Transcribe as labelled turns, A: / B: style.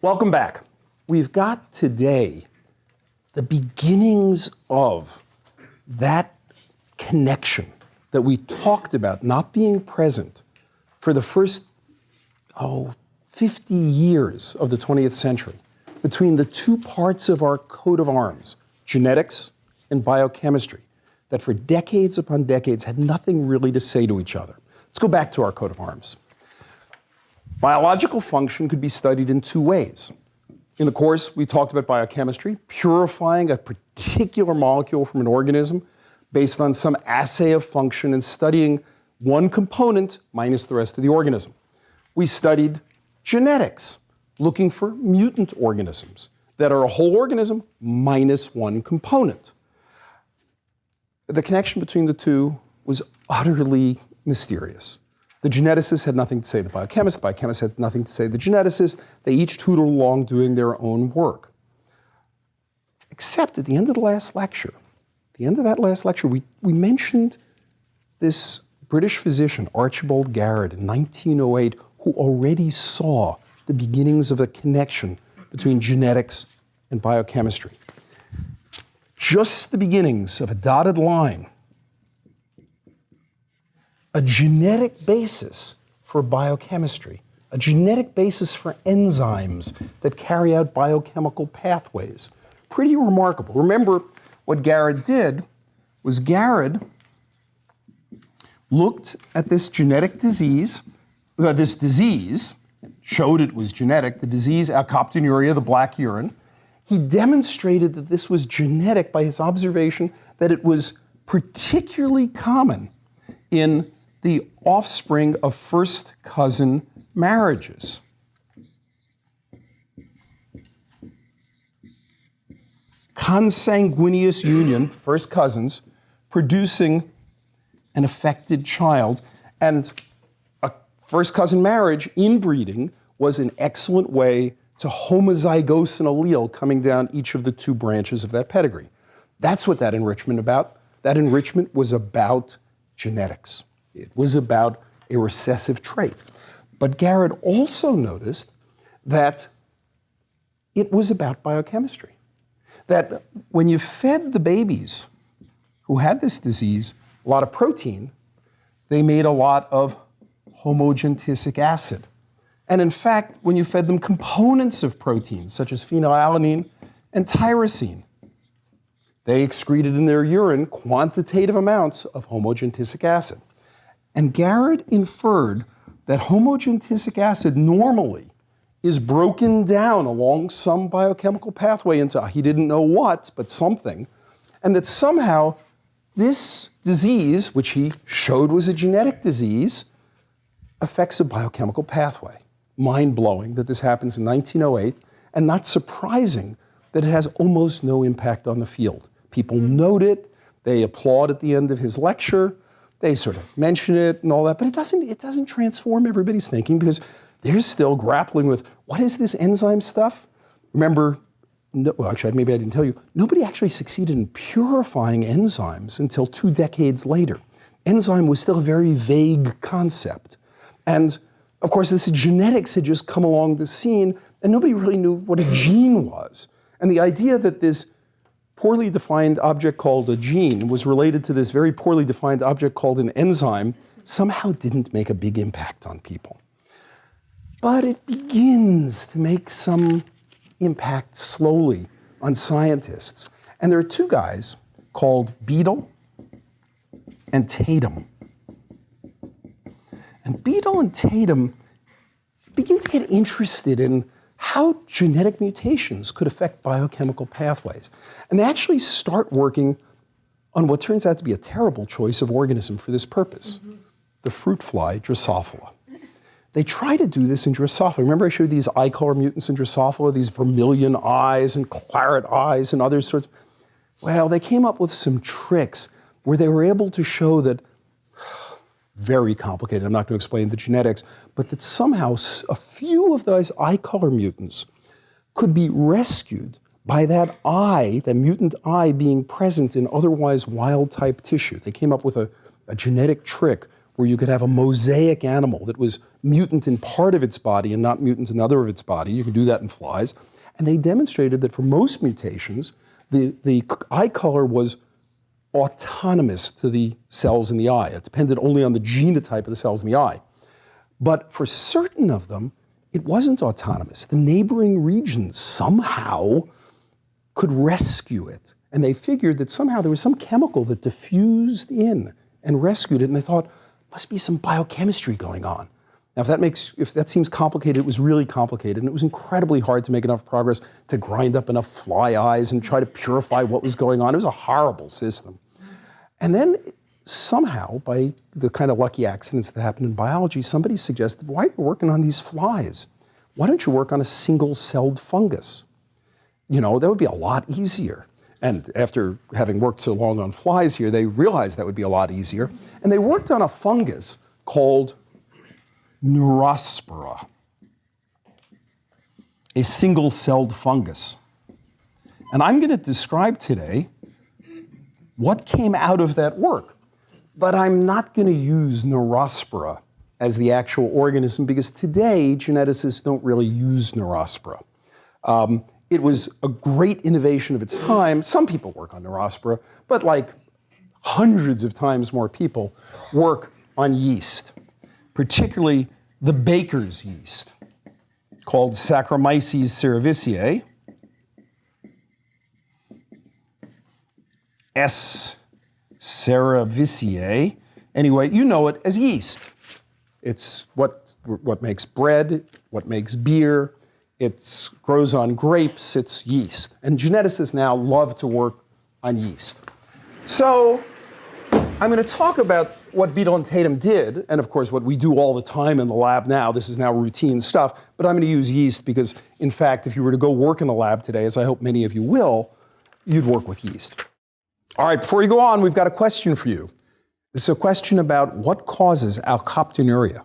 A: Welcome back. We've got today the beginnings of that connection that we talked about not being present for the first, 50 years of the 20th century between the two parts of our coat of arms, genetics and biochemistry, that for decades upon decades had nothing really to say to each other. Let's go back to our coat of arms. Biological function could be studied in two ways. In the course, we talked about biochemistry, purifying a particular molecule from an organism based on some assay of function and studying one component minus the rest of the organism. We studied genetics, looking for mutant organisms that are a whole organism minus one component. The connection between the two was utterly mysterious. The geneticist had nothing to say to the biochemist had nothing to say to the geneticist. They each tootled along doing their own work. Except at the end of the last lecture, we mentioned this British physician, Archibald Garrett, in 1908, who already saw the beginnings of a connection between genetics and biochemistry. Just the beginnings of a dotted line, a genetic basis for biochemistry, a genetic basis for enzymes that carry out biochemical pathways. Pretty remarkable. Remember, what Garrett did was Garrett looked at this genetic disease, showed it was genetic, the disease alkaptonuria, the black urine. He demonstrated that this was genetic by his observation that it was particularly common in the offspring of first cousin marriages. Consanguineous union, first cousins, producing an affected child. And a first cousin marriage, inbreeding, was an excellent way to homozygose an allele coming down each of the two branches of that pedigree. That's what that enrichment about. That enrichment was about genetics. It was about a recessive trait. But Garrett also noticed that it was about biochemistry. That when you fed the babies who had this disease a lot of protein, they made a lot of homogentisic acid. And in fact, when you fed them components of proteins, such as phenylalanine and tyrosine, they excreted in their urine quantitative amounts of homogentisic acid. And Garrett inferred that homogentisic acid normally is broken down along some biochemical pathway into, he didn't know what, but something, and that somehow this disease, which he showed was a genetic disease, affects a biochemical pathway. Mind-blowing that this happens in 1908, and not surprising that it has almost no impact on the field. People note it, they applaud at the end of his lecture, they sort of mention it and all that, but it doesn't transform everybody's thinking because they're still grappling with, what is this enzyme stuff? Remember, maybe I didn't tell you, nobody actually succeeded in purifying enzymes until 2 decades later. Enzyme was still a very vague concept. And of course, this genetics had just come along the scene and nobody really knew what a gene was. And the idea that this poorly defined object called a gene was related to this very poorly defined object called an enzyme somehow didn't make a big impact on people. But it begins to make some impact slowly on scientists. And there are two guys called Beadle and Tatum. And Beadle and Tatum begin to get interested in how genetic mutations could affect biochemical pathways. And they actually start working on what turns out to be a terrible choice of organism for this purpose, the fruit fly Drosophila. They try to do this in Drosophila. Remember I showed these eye color mutants in Drosophila, these vermilion eyes and claret eyes and other sorts? Well, they came up with some tricks where they were able to show that, very complicated, I'm not going to explain the genetics, but that somehow a few of those eye color mutants could be rescued by that eye, the mutant eye being present in otherwise wild type tissue. They came up with a genetic trick where you could have a mosaic animal that was mutant in part of its body and not mutant in other of its body. You can do that in flies. And they demonstrated that for most mutations, the eye color was autonomous to the cells in the eye. It depended only on the genotype of the cells in the eye. But for certain of them, it wasn't autonomous. The neighboring regions somehow could rescue it. And they figured that somehow there was some chemical that diffused in and rescued it. And they thought, must be some biochemistry going on. Now, if that seems complicated, it was really complicated. And it was incredibly hard to make enough progress to grind up enough fly eyes and try to purify what was going on. It was a horrible system. And then somehow, by the kind of lucky accidents that happen in biology, somebody suggested, why are you working on these flies? Why don't you work on a single-celled fungus? You know, that would be a lot easier. And after having worked so long on flies here, they realized that would be a lot easier. And they worked on a fungus called Neurospora, a single-celled fungus. And I'm going to describe today what came out of that work. But I'm not going to use Neurospora as the actual organism because today geneticists don't really use Neurospora. It was a great innovation of its time. Some people work on Neurospora, but like hundreds of times more people work on yeast, particularly the baker's yeast, called Saccharomyces cerevisiae, S. cerevisiae. Anyway, you know it as yeast. It's what makes bread, what makes beer. It grows on grapes, it's yeast. And geneticists now love to work on yeast. So I'm going to talk about what Beadle and Tatum did, and of course what we do all the time in the lab now. This is now routine stuff, but I'm going to use yeast because, in fact, if you were to go work in the lab today, as I hope many of you will, you'd work with yeast. All right, before you go on, we've got a question for you. This is a question about what causes alkoptonuria.